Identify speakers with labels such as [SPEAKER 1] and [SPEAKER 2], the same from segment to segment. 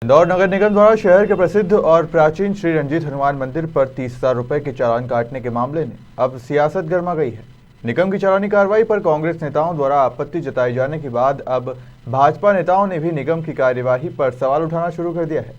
[SPEAKER 1] इंदौर नगर निगम द्वारा शहर के प्रसिद्ध और प्राचीन श्री रंजीत हनुमान मंदिर पर 30,000 रुपए के चालान काटने के मामले में अब सियासत गर्मा गई है। निगम की चालानी कार्रवाई पर कांग्रेस नेताओं द्वारा आपत्ति जताए जाने के बाद अब भाजपा नेताओं ने भी निगम की कार्यवाही पर सवाल उठाना शुरू कर दिया है।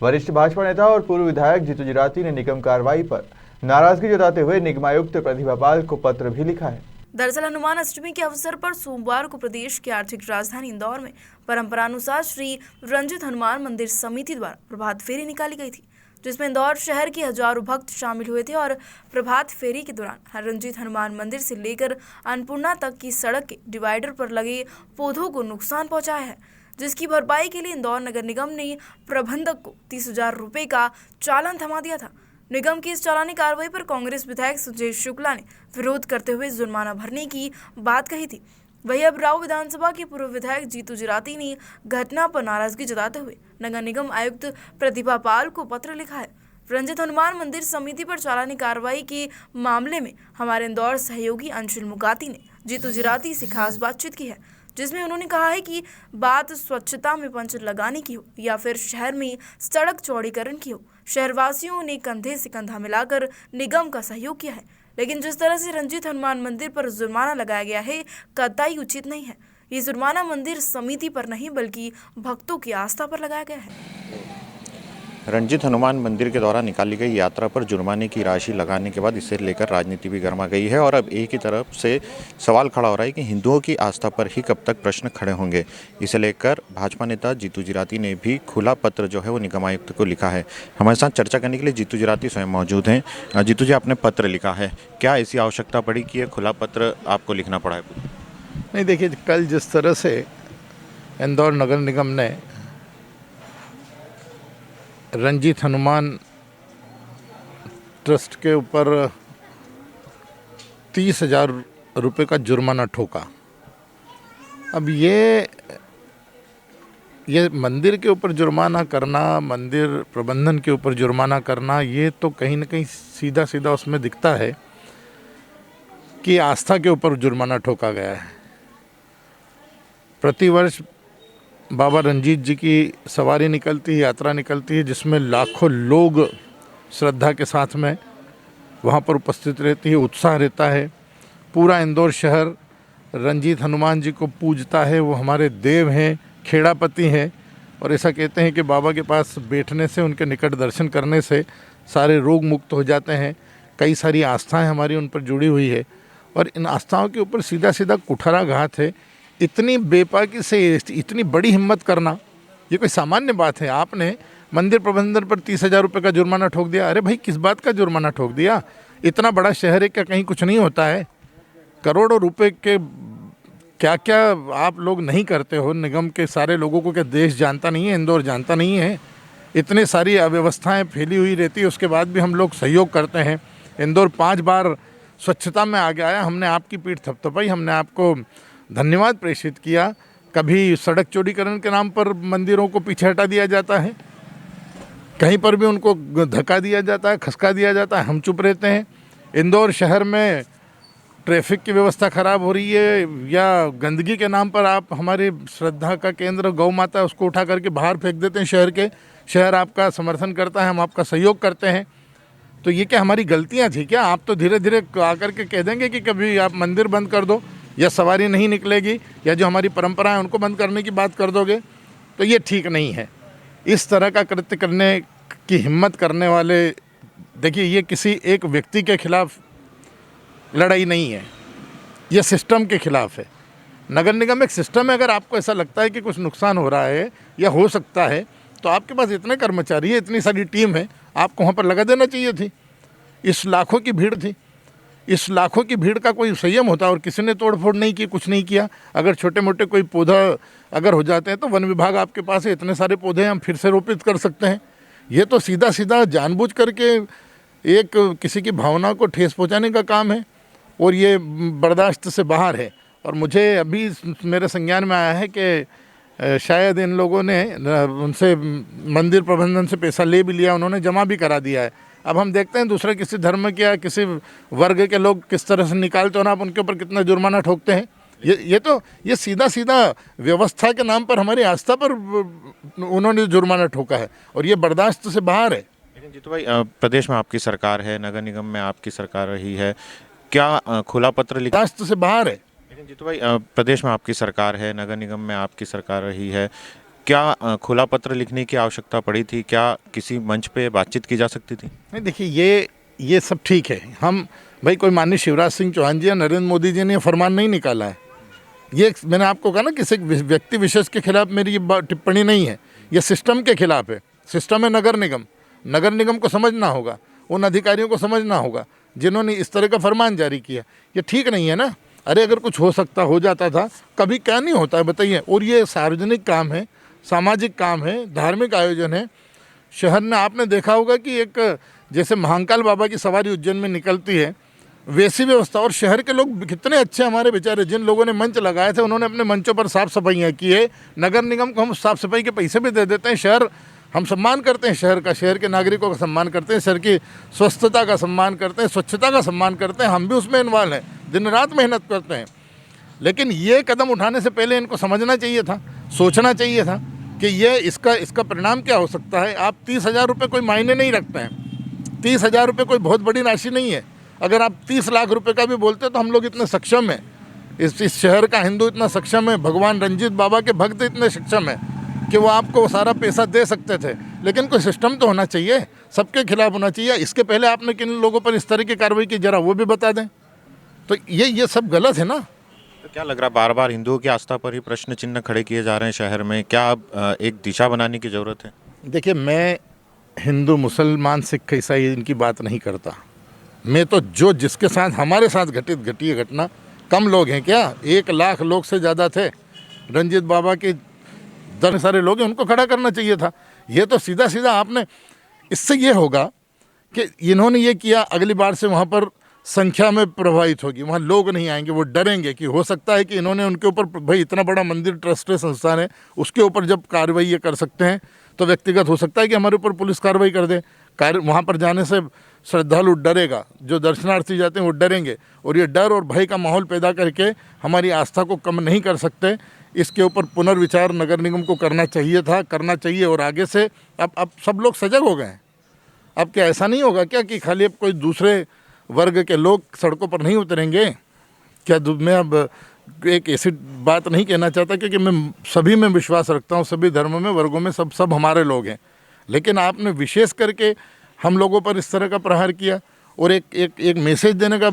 [SPEAKER 1] वरिष्ठ भाजपा नेता और पूर्व विधायक जीतू जिराती ने निगम कार्रवाई पर नाराजगी जताते हुए निगमायुक्त प्रतिभा पाल को पत्र भी लिखा है।
[SPEAKER 2] दरअसल हनुमान अष्टमी के अवसर पर सोमवार को प्रदेश की आर्थिक राजधानी इंदौर में परंपरानुसार श्री रंजीत हनुमान मंदिर समिति द्वारा प्रभात फेरी निकाली गई थी, जिसमें इंदौर शहर के हजारों भक्त शामिल हुए थे और प्रभात फेरी के दौरान रंजीत हनुमान मंदिर से लेकर अन्नपूर्णा तक की सड़क के डिवाइडर पर लगे पौधों को नुकसान पहुंचाया है, जिसकी भरपाई के लिए इंदौर नगर निगम ने प्रबंधक को 30,000 रुपए का चालान थमा दिया था। निगम की इस चालानी कार्रवाई पर कांग्रेस विधायक सुजय शुक्ला ने विरोध करते हुए जुर्माना भरने की बात कही थी। वहीं अब राव विधानसभा के पूर्व विधायक जीतू जिराती ने घटना पर नाराजगी जताते हुए नगर निगम आयुक्त प्रतिभा पाल को पत्र लिखा है। रंजीत हनुमान मंदिर समिति पर चालानी कार्रवाई के मामले में हमारे इंदौर सहयोगी अंशुल मुगाती ने जीतू जिराती से खास बातचीत की है, जिसमें उन्होंने कहा है कि बात स्वच्छता में पंच लगाने की हो या फिर शहर में सड़क चौड़ीकरण की हो, शहरवासियों ने कंधे से कंधा मिलाकर निगम का सहयोग किया है, लेकिन जिस तरह से रंजीत हनुमान मंदिर पर जुर्माना लगाया गया है कतई उचित नहीं है। ये जुर्माना मंदिर समिति पर नहीं बल्कि भक्तों की आस्था पर लगाया गया है।
[SPEAKER 3] रंजीत हनुमान मंदिर के द्वारा निकाली गई यात्रा पर जुर्माने की राशि लगाने के बाद इसे लेकर राजनीति भी गर्मा गई है और अब एक ही तरफ से सवाल खड़ा हो रहा है कि हिंदुओं की आस्था पर ही कब तक प्रश्न खड़े होंगे। इसे लेकर भाजपा नेता जीतू जिराती ने भी खुला पत्र जो है वो निगम आयुक्त को लिखा है। हमारे साथ चर्चा करने के लिए जीतू जिराती स्वयं मौजूद हैं। जीतू जी, आपने पत्र लिखा है, क्या ऐसी आवश्यकता पड़ी कि ये खुला पत्र आपको लिखना पड़ा है?
[SPEAKER 4] नहीं, देखिए, कल जिस तरह से इंदौर नगर निगम ने रंजीत हनुमान ट्रस्ट के ऊपर 30,000 रुपये का जुर्माना ठोका। अब ये मंदिर के ऊपर जुर्माना करना, मंदिर प्रबंधन के ऊपर जुर्माना करना, ये तो कहीं ना कहीं सीधा सीधा उसमें दिखता है कि आस्था के ऊपर जुर्माना ठोका गया है। प्रतिवर्ष बाबा रंजीत जी की सवारी निकलती है, यात्रा निकलती है, जिसमें लाखों लोग श्रद्धा के साथ में वहाँ पर उपस्थित रहती है, उत्साह रहता है। पूरा इंदौर शहर रंजीत हनुमान जी को पूजता है, वो हमारे देव हैं, खेड़ापति हैं और ऐसा कहते हैं कि बाबा के पास बैठने से, उनके निकट दर्शन करने से सारे रोग मुक्त हो जाते हैं। कई सारी आस्थाएं हमारी उन पर जुड़ी हुई है और इन आस्थाओं के ऊपर सीधा सीधा कुठाराघात है। इतनी बेपाकी से इतनी बड़ी हिम्मत करना, ये कोई सामान्य बात है? आपने मंदिर प्रबंधन पर 30,000 रुपये का जुर्माना ठोक दिया। अरे भाई, किस बात का जुर्माना ठोक दिया? इतना बड़ा शहर है, क्या कहीं कुछ नहीं होता है? करोड़ों रुपए के क्या क्या आप लोग नहीं करते हो? निगम के सारे लोगों को क्या देश जानता नहीं है, इंदौर जानता नहीं है? इतनी सारी अव्यवस्थाएं फैली हुई रहती है, उसके बाद भी हम लोग सहयोग करते हैं। इंदौर 5 बार स्वच्छता में आगे आया, हमने आपकी पीठ थपथपाई, हमने आपको धन्यवाद प्रेषित किया। कभी सड़क चौड़ीकरण के नाम पर मंदिरों को पीछे हटा दिया जाता है, कहीं पर भी उनको धक्का दिया जाता है, खसका दिया जाता है, हम चुप रहते हैं। इंदौर शहर में ट्रैफिक की व्यवस्था ख़राब हो रही है या गंदगी के नाम पर आप हमारी श्रद्धा का केंद्र गौ माता उसको उठा करके बाहर फेंक देते हैं शहर के। शहर आपका समर्थन करता है, हम आपका सहयोग करते हैं, तो ये क्या हमारी गलतियाँ थी क्या? आप तो धीरे धीरे आकर के कह देंगे कि कभी आप मंदिर बंद कर दो या सवारी नहीं निकलेगी या जो हमारी परंपरा है उनको बंद करने की बात कर दोगे, तो ये ठीक नहीं है। इस तरह का कृत्य करने की हिम्मत करने वाले, देखिए, ये किसी एक व्यक्ति के खिलाफ लड़ाई नहीं है, ये सिस्टम के खिलाफ है। नगर निगम एक सिस्टम है। अगर आपको ऐसा लगता है कि कुछ नुकसान हो रहा है या हो सकता है, तो आपके पास इतने कर्मचारी है, इतनी सारी टीम है, आपको वहाँ पर लगा देना चाहिए थी। इस लाखों की भीड़ थी, इस लाखों की भीड़ का कोई संयम होता और किसी ने तोड़फोड़ नहीं की, कुछ नहीं किया। अगर छोटे मोटे कोई पौधा अगर हो जाते हैं तो वन विभाग आपके पास है, इतने सारे पौधे हम फिर से रोपित कर सकते हैं। ये तो सीधा सीधा जानबूझ करके एक किसी की भावना को ठेस पहुंचाने का काम है और ये बर्दाश्त से बाहर है। और मुझे अभी मेरे संज्ञान में आया है कि शायद इन लोगों ने उनसे मंदिर प्रबंधन से पैसा ले भी लिया, उन्होंने जमा भी करा दिया है। अब हम देखते हैं दूसरे किसी धर्म के या किसी वर्ग के लोग किस तरह से निकालते हो ना, आप उनके ऊपर कितना जुर्माना ठोकते हैं। ये सीधा सीधा व्यवस्था के नाम पर हमारी आस्था पर उन्होंने जुर्माना ठोका है और ये बर्दाश्त से बाहर है।
[SPEAKER 3] लेकिन जीतू भाई, प्रदेश में आपकी सरकार है, नगर निगम में आपकी सरकार रही है, क्या खुला पत्र लिखा
[SPEAKER 4] बर्दाश्त से बाहर है।
[SPEAKER 3] लेकिन जीतू भाई, प्रदेश में आपकी सरकार है, नगर निगम में आपकी सरकार रही है, क्या खुला पत्र लिखने की आवश्यकता पड़ी थी? क्या किसी मंच पे बातचीत की जा सकती थी?
[SPEAKER 4] नहीं, देखिए ये सब ठीक है। हम भाई कोई माननीय शिवराज सिंह चौहान जी या नरेंद्र मोदी जी ने ये फरमान नहीं निकाला है। ये मैंने आपको कहा ना, किसी व्यक्ति विशेष के खिलाफ मेरी ये टिप्पणी नहीं है, ये सिस्टम के खिलाफ है। सिस्टम है नगर निगम, नगर निगम को समझना होगा, उन अधिकारियों को समझना होगा जिन्होंने इस तरह का फरमान जारी किया। ये ठीक नहीं है ना। अरे अगर कुछ हो जाता था, कभी क्या नहीं होता है बताइए। और ये सार्वजनिक काम है, सामाजिक काम है, धार्मिक आयोजन है। शहर में आपने देखा होगा कि एक जैसे महाकाल बाबा की सवारी उज्जैन में निकलती है, वैसी व्यवस्था। और शहर के लोग कितने अच्छे हमारे बेचारे, जिन लोगों ने मंच लगाए थे उन्होंने अपने मंचों पर साफ़ सफाइयाँ की है। नगर निगम को हम साफ़ सफाई के पैसे भी दे देते हैं। शहर हम सम्मान करते हैं, शहर का, शहर के नागरिकों का सम्मान करते हैं, शहर की स्वस्थता का सम्मान करते हैं, स्वच्छता का सम्मान करते हैं। हम भी उसमें इन्वॉल्व हैं, दिन रात मेहनत करते हैं। लेकिन ये कदम उठाने से पहले इनको समझना चाहिए था, सोचना चाहिए था कि ये इसका परिणाम क्या हो सकता है। आप 30,000 रुपये कोई मायने नहीं रखते हैं। 30,000 रुपये कोई बहुत बड़ी राशि नहीं है। अगर आप 30 लाख रुपए का भी बोलते तो हम लोग इतने सक्षम हैं, इस शहर का हिंदू इतना सक्षम है, भगवान रंजीत बाबा के भक्त इतने सक्षम हैं कि वो आपको वो सारा पैसा दे सकते थे। लेकिन कोई सिस्टम तो होना चाहिए, सबके खिलाफ होना चाहिए। इसके पहले आपने किन लोगों पर इस तरह की कार्रवाई की, जरा वो भी बता दें। तो ये सब गलत है ना।
[SPEAKER 3] तो क्या लग रहा है, बार बार हिंदुओं की आस्था पर ही प्रश्न चिन्ह खड़े किए जा रहे हैं शहर में? क्या अब एक दिशा बनाने की ज़रूरत है?
[SPEAKER 4] देखिए, मैं हिंदू मुसलमान सिख ईसाई इनकी बात नहीं करता। मैं तो जो जिसके साथ हमारे साथ घटी है घटना, कम लोग हैं क्या? 1 लाख लोग से ज़्यादा थे। रंजीत बाबा के दर सारे लोग हैं, उनको खड़ा करना चाहिए था। ये तो सीधा सीधा आपने, इससे ये होगा कि इन्होंने ये किया, अगली बार से वहाँ पर संख्या में प्रभावित होगी, वहाँ लोग नहीं आएंगे, वो डरेंगे कि हो सकता है कि इन्होंने उनके ऊपर, भाई इतना बड़ा मंदिर ट्रस्ट है, संस्थान है, उसके ऊपर जब कार्रवाई ये कर सकते हैं तो व्यक्तिगत हो सकता है कि हमारे ऊपर पुलिस कार्रवाई कर दे। वहाँ पर जाने से श्रद्धालु डरेगा, जो दर्शनार्थी जाते हैं वो डरेंगे, और ये डर और भय का माहौल पैदा करके हमारी आस्था को कम नहीं कर सकते। इसके ऊपर पुनर्विचार नगर निगम को करना चाहिए था, करना चाहिए। और आगे से अब सब लोग सजग हो गए हैं। अब क्या ऐसा नहीं होगा क्या कि खाली अब कोई दूसरे वर्ग के लोग सड़कों पर नहीं उतरेंगे क्या? मैं अब एक ऐसी बात नहीं कहना चाहता, क्योंकि मैं सभी में विश्वास रखता हूँ, सभी धर्मों में, वर्गों में, सब हमारे लोग हैं। लेकिन आपने विशेष करके हम लोगों पर इस तरह का प्रहार किया और एक मैसेज देने का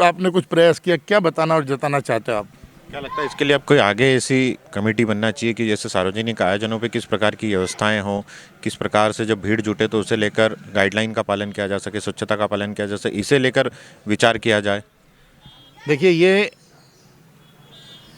[SPEAKER 4] आपने कुछ प्रयास किया। क्या बताना और जताना चाहते हो आप?
[SPEAKER 3] क्या लगता है इसके लिए अब कोई आगे ऐसी कमेटी बनना चाहिए कि जैसे सार्वजनिक आयोजनों पे किस प्रकार की व्यवस्थाएं हों, किस प्रकार से जब भीड़ जुटे तो उसे लेकर गाइडलाइन का पालन किया जा सके, स्वच्छता का पालन किया जा सके, इसे लेकर विचार किया जाए?
[SPEAKER 4] देखिए, ये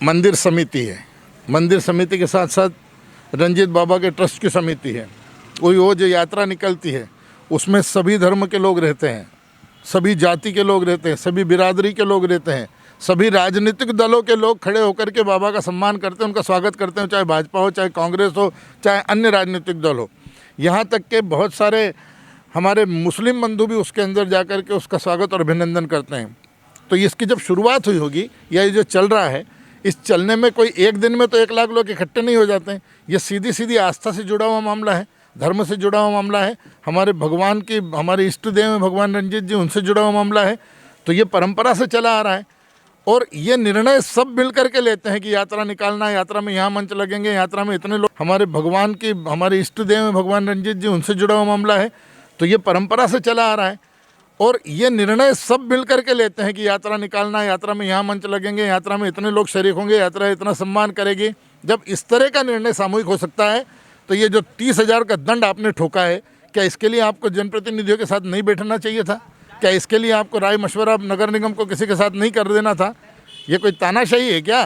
[SPEAKER 4] मंदिर समिति है, मंदिर समिति के साथ साथ रंजीत बाबा के ट्रस्ट की समिति है। वो जो यात्रा निकलती है उसमें सभी धर्म के लोग रहते हैं, सभी जाति के लोग रहते हैं, सभी बिरादरी के लोग रहते हैं, सभी राजनीतिक दलों के लोग खड़े होकर के बाबा का सम्मान करते हैं, उनका स्वागत करते हैं, चाहे भाजपा हो, चाहे कांग्रेस हो, चाहे अन्य राजनीतिक दल हो। यहाँ तक के बहुत सारे हमारे मुस्लिम बंधु भी उसके अंदर जा कर के उसका स्वागत और अभिनंदन करते हैं। तो इसकी जब शुरुआत हुई होगी, या ये जो चल रहा है, इस चलने में कोई एक दिन में तो 1 लाख लोग इकट्ठे नहीं हो जाते हैं। ये सीधी सीधी आस्था से जुड़ा हुआ मामला है, धर्म से जुड़ा हुआ मामला है, हमारे भगवान की, हमारे इष्ट देव हैं भगवान रंजीत जी, उनसे जुड़ा हुआ मामला है। तो ये परंपरा से चला आ रहा है और ये निर्णय सब मिल करके लेते हैं कि यात्रा निकालना, यात्रा में यहाँ मंच लगेंगे, यात्रा में इतने लोग, हमारे भगवान की, हमारे इष्ट देव हैं भगवान रंजीत जी, उनसे जुड़ा हुआ मामला है। तो ये परंपरा से चला आ रहा है और ये निर्णय सब मिल करके लेते हैं कि यात्रा निकालना, यात्रा में यहाँ मंच लगेंगे, यात्रा में इतने लोग शरीक होंगे, यात्रा इतना सम्मान करेगी। जब इस तरह का निर्णय सामूहिक हो सकता है तो ये जो 30,000 का दंड आपने ठोका है, क्या इसके लिए आपको जनप्रतिनिधियों के साथ नहीं बैठना चाहिए था? क्या इसके लिए आपको राय मशवरा नगर निगम को किसी के साथ नहीं कर देना था? ये कोई तानाशाही है क्या?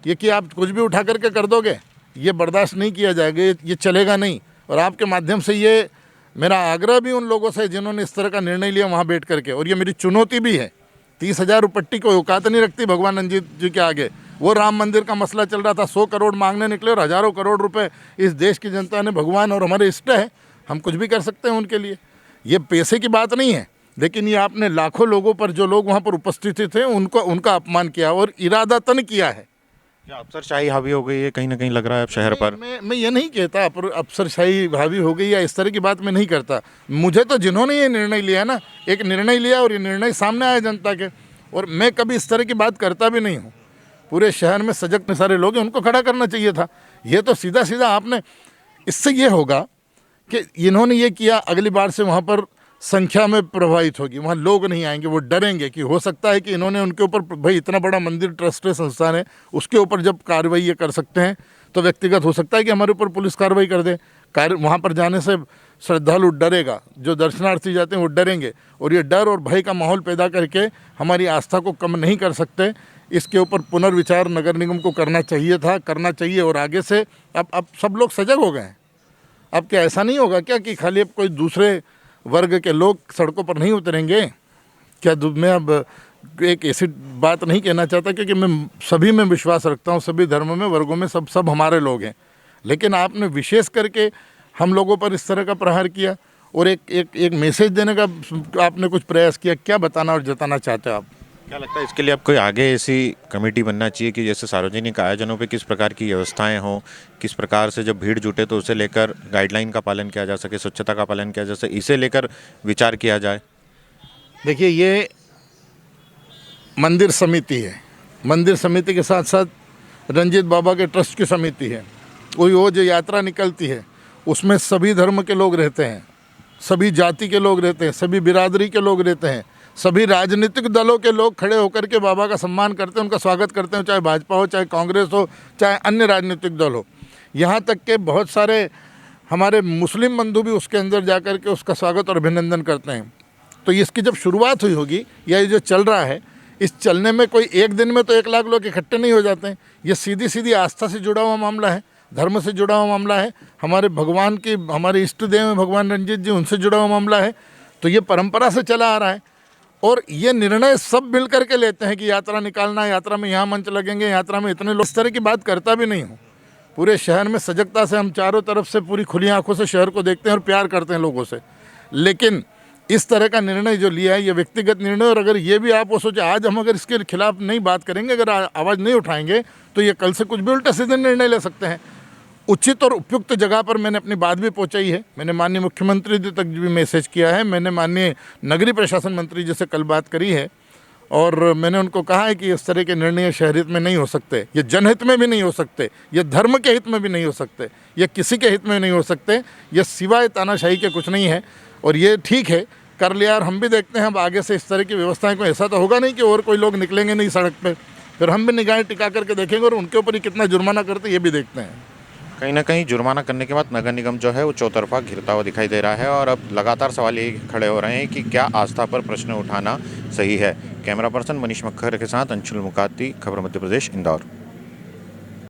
[SPEAKER 4] ये कि आप कुछ भी उठा करके कर दोगे? ये बर्दाश्त नहीं किया जाएगा, ये चलेगा नहीं। और आपके माध्यम से ये मेरा आग्रह भी उन लोगों से जिन्होंने इस तरह का निर्णय लिया वहाँ बैठ करके, और ये मेरी चुनौती भी है। 30,000 रुपट्टी को औकात नहीं रखती भगवान रंजीत जी के आगे। वो राम मंदिर का मसला चल रहा था, 100 करोड़ मांगने निकले और हज़ारों करोड़ रुपए इस देश की जनता ने, भगवान और हमारे इष्ट है, हम कुछ भी कर सकते हैं उनके लिए। ये पैसे की बात नहीं है, लेकिन ये आपने लाखों लोगों पर, जो लोग वहाँ पर उपस्थित थे, उनका अपमान किया और इरादतन किया है।
[SPEAKER 3] क्या अफसरशाही हावी हो गई है कहीं ना कहीं लग रहा है अब शहर पर?
[SPEAKER 4] मैं ये नहीं कहता पर अफसरशाही हावी हो गई या इस तरह की बात मैं नहीं करता। मुझे तो जिन्होंने ये निर्णय लिया ना, एक निर्णय लिया और ये निर्णय सामने आया जनता के, और मैं कभी इस तरह की बात करता भी नहीं हूँ। पूरे शहर में सजग में सारे लोग हैं, उनको खड़ा करना चाहिए था। ये तो सीधा सीधा आपने, इससे ये होगा कि इन्होंने ये किया, अगली बार से वहाँ पर संख्या में प्रभावित होगी, वहाँ लोग नहीं आएंगे, वो डरेंगे कि हो सकता है कि इन्होंने उनके ऊपर, भाई इतना बड़ा मंदिर ट्रस्टेड संस्थान है, उसके ऊपर जब कार्रवाई ये कर सकते हैं तो व्यक्तिगत हो सकता है कि हमारे ऊपर पुलिस कार्रवाई कर दे। वहाँ पर जाने से श्रद्धालु डरेगा, जो दर्शनार्थी जाते हैं वो डरेंगे, और ये डर और भय का माहौल पैदा करके हमारी आस्था को कम नहीं कर सकते। इसके ऊपर पुनर्विचार नगर निगम को करना चाहिए था, करना चाहिए। और आगे से अब सब लोग सजग हो गए हैं। अब क्या ऐसा नहीं होगा क्या कि खाली अब कोई दूसरे वर्ग के लोग सड़कों पर नहीं उतरेंगे क्या? मैं अब एक ऐसी बात नहीं कहना चाहता, क्योंकि मैं सभी में विश्वास रखता हूँ, सभी धर्मों में, वर्गों में, सब हमारे लोग हैं। लेकिन आपने विशेष करके हम लोगों पर इस तरह का प्रहार किया और एक मैसेज देने का आपने कुछ प्रयास किया। क्या बताना और जताना चाहते हो आप?
[SPEAKER 3] क्या लगता है इसके लिए अब कोई आगे ऐसी कमेटी बनना चाहिए कि जैसे सार्वजनिक आयोजनों पे किस प्रकार की व्यवस्थाएं हों, किस प्रकार से जब भीड़ जुटे तो उसे लेकर गाइडलाइन का पालन किया जा सके, स्वच्छता का पालन किया जा सके, इसे लेकर विचार किया जाए?
[SPEAKER 4] देखिए, ये मंदिर समिति है, मंदिर समिति के साथ साथ रंजीत बाबा के ट्रस्ट की समिति है। वो जो यात्रा निकलती है उसमें सभी धर्म के लोग रहते हैं, सभी जाति के लोग रहते हैं, सभी बिरादरी के लोग रहते हैं, सभी राजनीतिक दलों के लोग खड़े होकर के बाबा का सम्मान करते हैं, उनका स्वागत करते हैं, चाहे भाजपा हो, चाहे कांग्रेस हो, चाहे अन्य राजनीतिक दल हो। यहाँ तक के बहुत सारे हमारे मुस्लिम बंधु भी उसके अंदर जा कर के उसका स्वागत और अभिनंदन करते हैं। तो इसकी जब शुरुआत हुई होगी, या ये जो चल रहा है, इस चलने में कोई एक दिन में तो 1 लाख लोग इकट्ठे नहीं हो जाते हैं। ये सीधी सीधी आस्था से जुड़ा हुआ मामला है, धर्म से जुड़ा हुआ मामला है, हमारे भगवान की, हमारे इष्ट देव हैं भगवान रंजीत जी, उनसे जुड़ा हुआ मामला है। तो ये परंपरा से चला आ रहा है, और ये निर्णय सब मिल करके लेते हैं कि यात्रा निकालना, यात्रा में यहाँ मंच लगेंगे, यात्रा में इतने लोग। इस तरह की बात करता भी नहीं हूँ। पूरे शहर में सजगता से हम चारों तरफ से पूरी खुली आंखों से शहर को देखते हैं और प्यार करते हैं लोगों से। लेकिन इस तरह का निर्णय जो लिया है, ये व्यक्तिगत निर्णय, और अगर ये भी आप वो सोचे आज हम अगर इसके खिलाफ नहीं बात करेंगे, अगर आवाज़ नहीं उठाएंगे, तो ये कल से कुछ भी उल्टा सीधे निर्णय ले सकते हैं। उचित और उपयुक्त जगह पर मैंने अपनी बात भी पहुंचाई है। मैंने माननीय मुख्यमंत्री जी तक भी मैसेज किया है, मैंने माननीय नगरीय प्रशासन मंत्री जी से कल बात करी है, और मैंने उनको कहा है कि इस तरह के निर्णय शहर हित में नहीं हो सकते, ये जनहित में भी नहीं हो सकते, ये धर्म के हित में भी नहीं हो सकते, ये किसी के हित में नहीं हो सकते, ये सिवाय तानाशाही के कुछ नहीं है। और ये ठीक है, कर लिया, और हम भी देखते हैं अब आगे से इस तरह की व्यवस्थाएं को, ऐसा तो होगा नहीं कि और कोई लोग निकलेंगे नहीं सड़क पे, फिर हम भी निगाहें टिका करके देखेंगे और उनके ऊपर ही कितना जुर्माना करते ये भी देखते हैं।
[SPEAKER 3] कहीं ना कहीं जुर्माना करने के बाद नगर निगम जो है वो चौतरफा घिरता हुआ दिखाई दे रहा है, और अब लगातार सवाल ये खड़े हो रहे हैं कि क्या आस्था पर प्रश्न उठाना सही है। कैमरा पर्सन मनीष मक्खर के साथ अंशुल मुकाती, खबर मध्य प्रदेश, इंदौर।